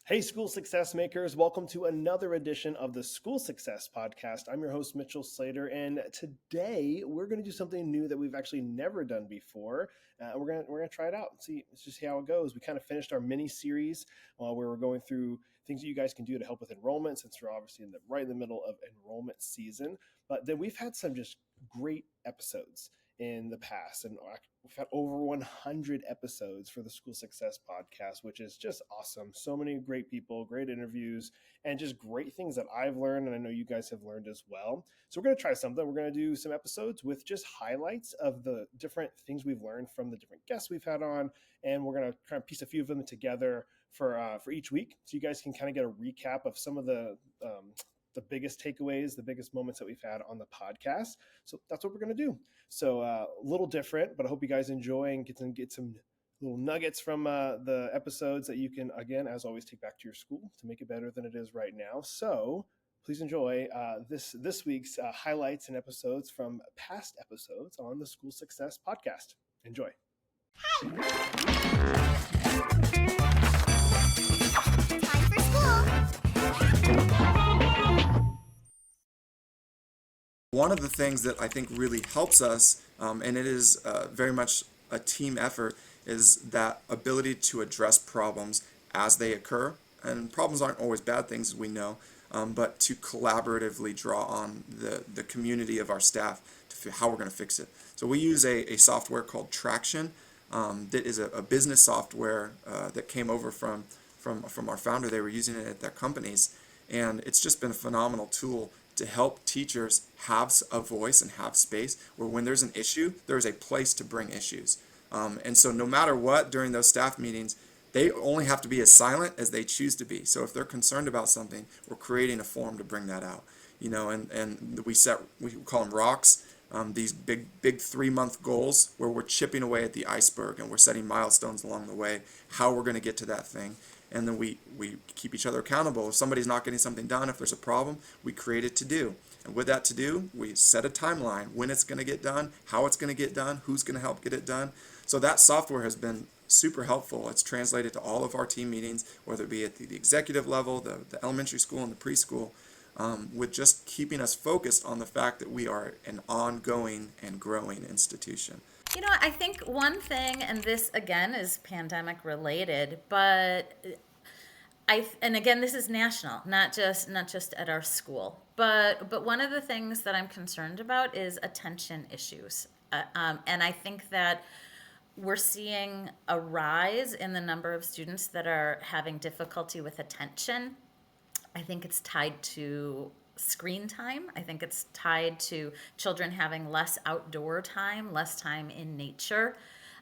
Hey, school success makers. Welcome to another edition of the School Success Podcast. I'm your host, Mitchell Slater, and today we're going to do something new that we've actually never done before. We're gonna try it out and see how it goes. We kind of finished our mini series where we're going through things that you guys can do to help with enrollment, since we're obviously right in the middle of enrollment season. But then we've had some just great episodes in the past, and we've had over 100 episodes for the School Success Podcast, which is just awesome. So many great people, great interviews, and just great things that I've learned, and I know you guys have learned as well. So we're going to try something. We're going to do some episodes with just highlights of the different things we've learned from the different guests we've had on, and we're going to try and piece a few of them together for each week, so you guys can kind of get a recap of some of the biggest takeaways, the biggest moments that we've had on the podcast. So that's what we're going to do. So a little different, but I hope you guys enjoy and get some little nuggets from the episodes that you can, again, as always, take back to your school to make it better than it is right now. So please enjoy this week's highlights and episodes from past episodes on the School Success Podcast. Enjoy. Time for school. One of the things that I think really helps us, and it is very much a team effort, is that ability to address problems as they occur. And problems aren't always bad things, as we know, but to collaboratively draw on the community of our staff to how we're going to fix it. So we use a software called Traction that is a business software that came over from our founder. They were using it at their companies, and it's just been a phenomenal tool to help teachers have a voice and have space where when there's an issue, there's a place to bring issues. And so no matter what, during those staff meetings, they only have to be as silent as they choose to be. So if they're concerned about something, we're creating a forum to bring that out. And we call them rocks, these big 3-month goals where we're chipping away at the iceberg and we're setting milestones along the way, how we're going to get to that thing. And then we keep each other accountable. If somebody's not getting something done, if there's a problem, we create it to do. And with that to do, we set a timeline, when it's going to get done, how it's going to get done, who's going to help get it done. So that software has been super helpful. It's translated to all of our team meetings, whether it be at the executive level, the elementary school, and the preschool, with just keeping us focused on the fact that we are an ongoing and growing institution. You know, I think one thing, and this again is pandemic related, but and again, this is national, not just at our school, but one of the things that I'm concerned about is attention issues, and I think that we're seeing a rise in the number of students that are having difficulty with attention. I think it's tied to screen time. I think it's tied to children having less outdoor time, less time in nature.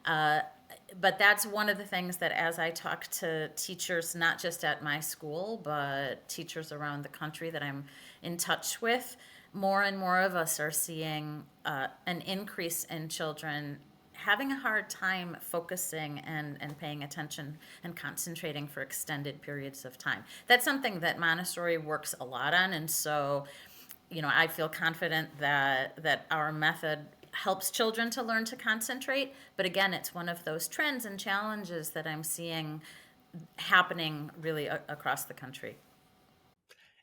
But that's one of the things that, as I talk to teachers, not just at my school, but teachers around the country that I'm in touch with, more and more of us are seeing an increase in children having a hard time focusing and paying attention and concentrating for extended periods of time. That's something that Montessori works a lot on, and so, I feel confident that our method helps children to learn to concentrate. But again, it's one of those trends and challenges that I'm seeing happening really across the country.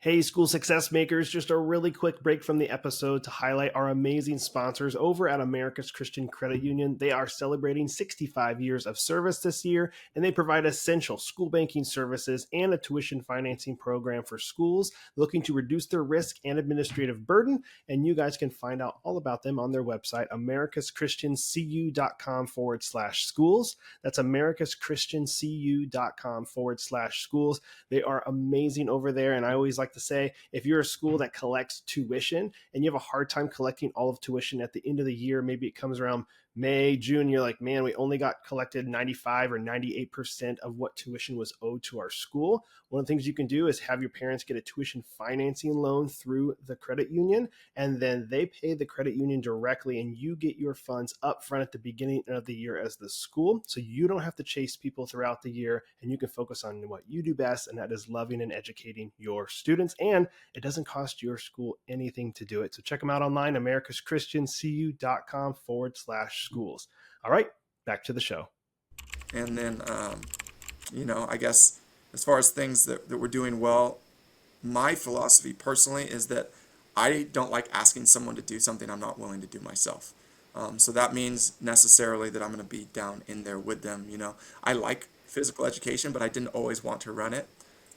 Hey, school success makers, just a really quick break from the episode to highlight our amazing sponsors over at America's Christian Credit Union. They are celebrating 65 years of service this year, and they provide essential school banking services and a tuition financing program for schools looking to reduce their risk and administrative burden. And you guys can find out all about them on their website, americaschristiancu.com/schools. That's americaschristiancu.com/schools. They are amazing over there, and I always like to say, if you're a school that collects tuition and you have a hard time collecting all of tuition at the end of the year, maybe it comes around May, June, you're like, man, we only got collected 95 or 98% of what tuition was owed to our school. One of the things you can do is have your parents get a tuition financing loan through the credit union, and then they pay the credit union directly, and you get your funds up front at the beginning of the year as the school. So you don't have to chase people throughout the year, and you can focus on what you do best, and that is loving and educating your students. And it doesn't cost your school anything to do it. So check them out online, americaschristiancu.com/schools. All right, back to the show. And then, I guess As far as things that we're doing well, my philosophy personally is that I don't like asking someone to do something I'm not willing to do myself. So that means necessarily that I'm going to be down in there with them. I like physical education, but I didn't always want to run it.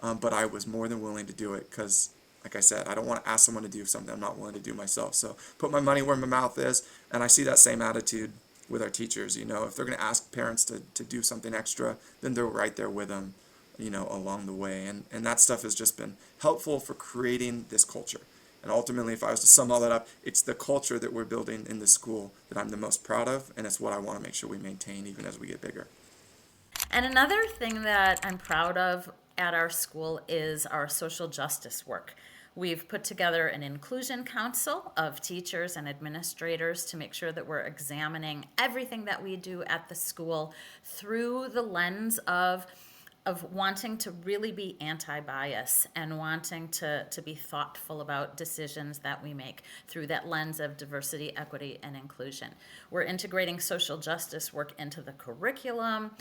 But I was more than willing to do it because, like I said, I don't want to ask someone to do something I'm not willing to do myself. So put my money where my mouth is, and I see that same attitude with our teachers. If they're going to ask parents to do something extra, then they're right there with them, along the way. And that stuff has just been helpful for creating this culture. And ultimately, if I was to sum all that up, it's the culture that we're building in the school that I'm the most proud of, and it's what I want to make sure we maintain even as we get bigger. And another thing that I'm proud of at our school is our social justice work. We've put together an inclusion council of teachers and administrators to make sure that we're examining everything that we do at the school through the lens of wanting to really be anti-bias and wanting to be thoughtful about decisions that we make through that lens of diversity, equity, and inclusion. We're integrating social justice work into the curriculum.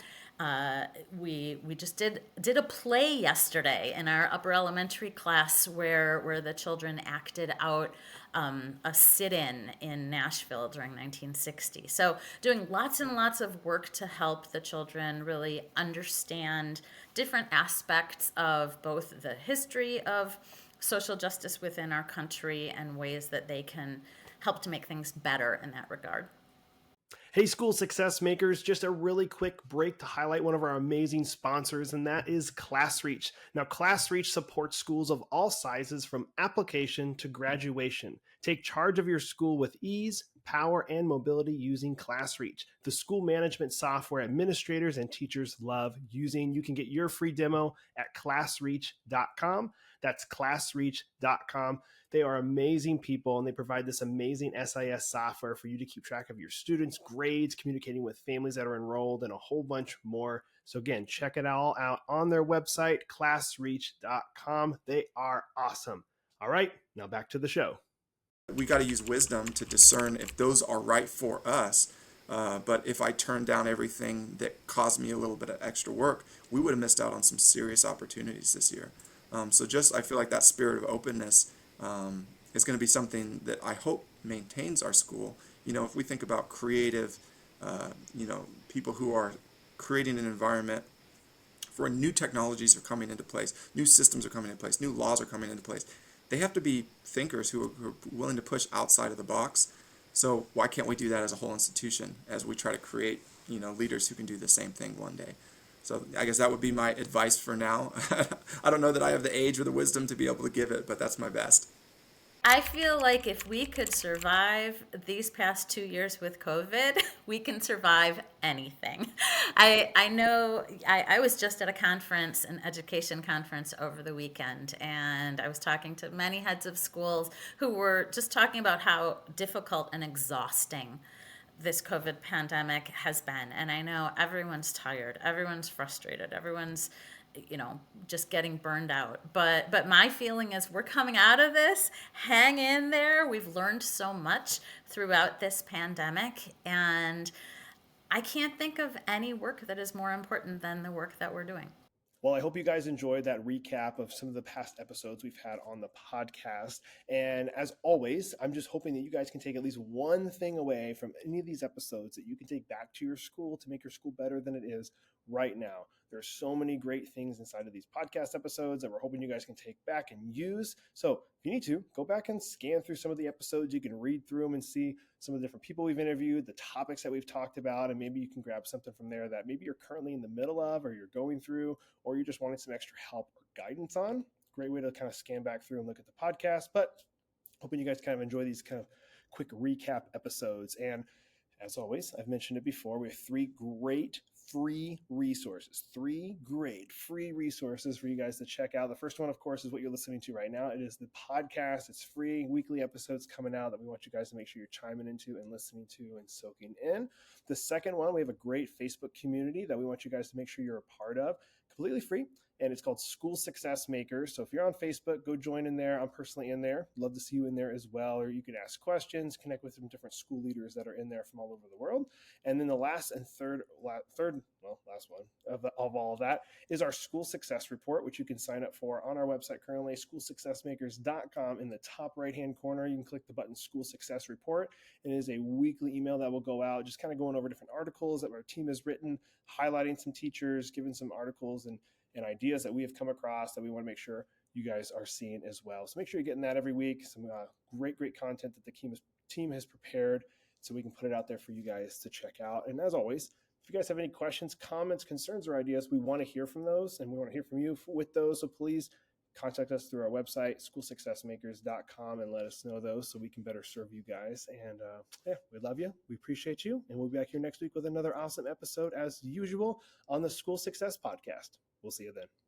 We just did a play yesterday in our upper elementary class where the children acted out a sit-in in Nashville during 1960. So doing lots and lots of work to help the children really understand different aspects of both the history of social justice within our country and ways that they can help to make things better in that regard. Hey, school success makers, just a really quick break to highlight one of our amazing sponsors, and that is ClassReach. Now, ClassReach supports schools of all sizes from application to graduation. Take charge of your school with ease, power, and mobility using ClassReach, the school management software administrators and teachers love using. You can get your free demo at classreach.com. That's classreach.com. They are amazing people, and they provide this amazing SIS software for you to keep track of your students' grades, communicating with families that are enrolled, and a whole bunch more. So again, check it all out on their website, classreach.com. They are awesome. All right, now back to the show. We got to use wisdom to discern if those are right for us. But if I turned down everything that caused me a little bit of extra work, we would have missed out on some serious opportunities this year. I feel like that spirit of openness is going to be something that I hope maintains our school. If we think about creative, people who are creating an environment for new technologies are coming into place, new systems are coming into place, new laws are coming into place. They have to be thinkers who are willing to push outside of the box. So why can't we do that as a whole institution as we try to create, leaders who can do the same thing one day? So I guess that would be my advice for now. I don't know that I have the age or the wisdom to be able to give it, but that's my best. I feel like if we could survive these past 2 years with COVID, we can survive anything. I know I was just at a conference, an education conference over the weekend, and I was talking to many heads of schools who were just talking about how difficult and exhausting this COVID pandemic has been. And I know everyone's tired, everyone's frustrated, everyone's just getting burned out. But my feeling is we're coming out of this. Hang in there. We've learned so much throughout this pandemic, and I can't think of any work that is more important than the work that we're doing. Well, I hope you guys enjoyed that recap of some of the past episodes we've had on the podcast. And as always, I'm just hoping that you guys can take at least one thing away from any of these episodes that you can take back to your school to make your school better than it is right now. There's so many great things inside of these podcast episodes that we're hoping you guys can take back and use. So if you need to, go back and scan through some of the episodes. You can read through them and see some of the different people we've interviewed, the topics that we've talked about, and maybe you can grab something from there that maybe you're currently in the middle of, or you're going through, or you're just wanting some extra help or guidance on. Great way to kind of scan back through and look at the podcast. But hoping you guys kind of enjoy these kind of quick recap episodes. And as always, I've mentioned it before, we have three great free resources for you guys to check out. The first one, of course, is what you're listening to right now. It is the podcast. It's free, weekly episodes coming out that we want you guys to make sure you're chiming into and listening to and soaking in. The second one, we have a great Facebook community that we want you guys to make sure you're a part of, completely free. and it's called School Success Makers. So if you're on Facebook, go join in there. I'm personally in there. Love to see you in there as well. Or you can ask questions, connect with some different school leaders that are in there from all over the world. And then the last and last one of all of that is our School Success Report, which you can sign up for on our website currently, schoolsuccessmakers.com. In the top right-hand corner, you can click the button School Success Report. It is a weekly email that will go out, just kind of going over different articles that our team has written, highlighting some teachers, giving some articles and ideas that we have come across that we want to make sure you guys are seeing as well. So make sure you're getting that every week. Some great content that the team has prepared so we can put it out there for you guys to check out. And as always, if you guys have any questions, comments, concerns, or ideas, we want to hear from those, and we want to hear from you with those. So please contact us through our website, schoolsuccessmakers.com, and let us know those so we can better serve you guys. And we love you. We appreciate you. And we'll be back here next week with another awesome episode as usual on the School Success Podcast. We'll see you then.